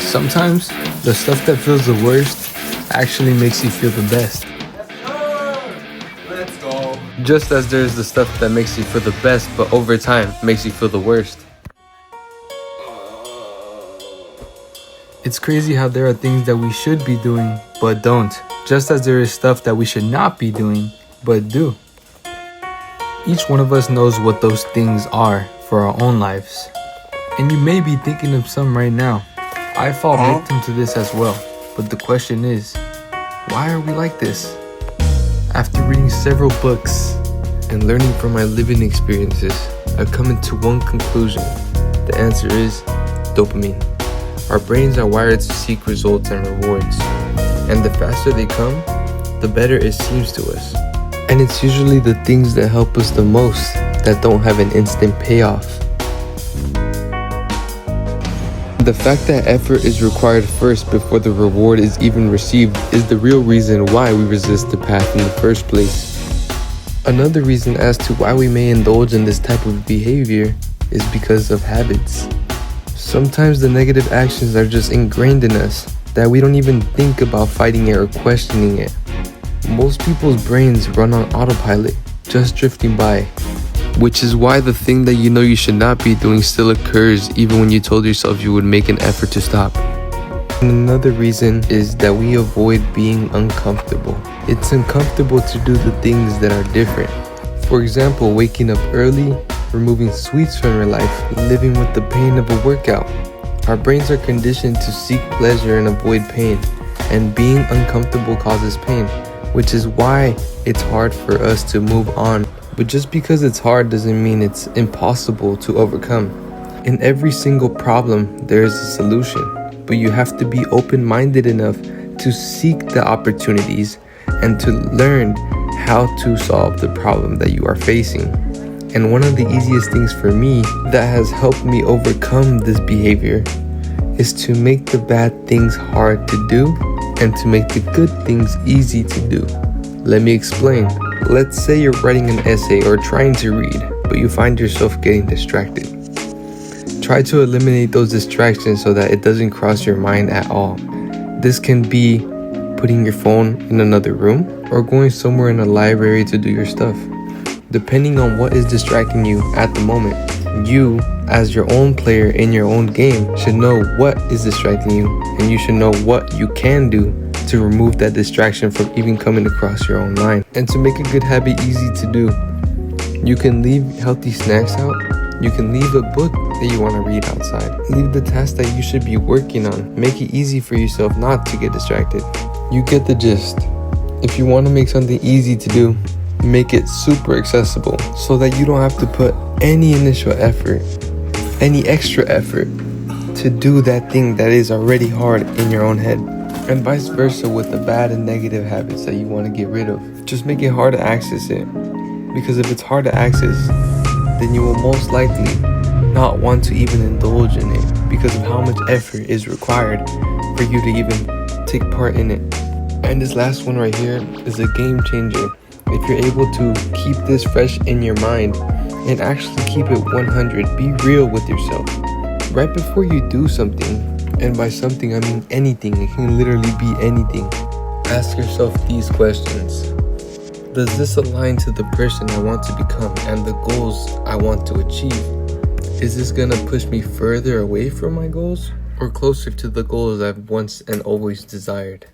Sometimes the stuff that feels the worst actually makes you feel the best. Let's go. Just as there's the stuff that makes you feel the best, but over time makes you feel the worst. It's crazy how there are things that we should be doing, but don't. Just as there is stuff that we should not be doing, but do. Each one of us knows what those things are for our own lives. And you may be thinking of some right now. I fall victim to this as well. But the question is, why are we like this? After reading several books and learning from my living experiences, I've come into one conclusion. The answer is dopamine. Our brains are wired to seek results and rewards. And the faster they come, the better it seems to us. And it's usually the things that help us the most that don't have an instant payoff. The fact that effort is required first before the reward is even received is the real reason why we resist the path in the first place. Another reason as to why we may indulge in this type of behavior is because of habits. Sometimes the negative actions are just ingrained in us that we don't even think about fighting it or questioning it. Most people's brains run on autopilot, just drifting by, which is why the thing that you know you should not be doing still occurs even when you told yourself you would make an effort to stop. And another reason is that we avoid being uncomfortable. It's uncomfortable to do the things that are different. For example, waking up early, removing sweets from your life, living with the pain of a workout. Our brains are conditioned to seek pleasure and avoid pain, and being uncomfortable causes pain, which is why it's hard for us to move on. But just because it's hard doesn't mean it's impossible to overcome. In every single problem, there is a solution, but you have to be open-minded enough to seek the opportunities and to learn how to solve the problem that you are facing. And one of the easiest things for me that has helped me overcome this behavior is to make the bad things hard to do and to make the good things easy to do. Let me explain. Let's say you're writing an essay or trying to read, but you find yourself getting distracted. Try to eliminate those distractions so that it doesn't cross your mind at all. This can be putting your phone in another room or going somewhere in a library to do your stuff. Depending on what is distracting you at the moment, you, as your own player in your own game, should know what is distracting you, and you should know what you can do to remove that distraction from even coming across your own mind. And to make a good habit easy to do, you can leave healthy snacks out. You can leave a book that you want to read outside. Leave the task that you should be working on. Make it easy for yourself not to get distracted. You get the gist. If you want to make something easy to do, make it super accessible so that you don't have to put any initial effort, any extra effort to do that thing that is already hard in your own head. And vice versa with the bad and negative habits that you want to get rid of. Just make it hard to access it. Because if it's hard to access, then you will most likely not want to even indulge in it because of how much effort is required for you to even take part in it. And this last one right here is a game changer. If you're able to keep this fresh in your mind and actually keep it 100, be real with yourself. Right before you do something, and by something I mean anything, it can literally be anything, ask yourself these questions. Does this align to the person I want to become and the goals I want to achieve? Is this gonna push me further away from my goals or closer to the goals I've once and always desired?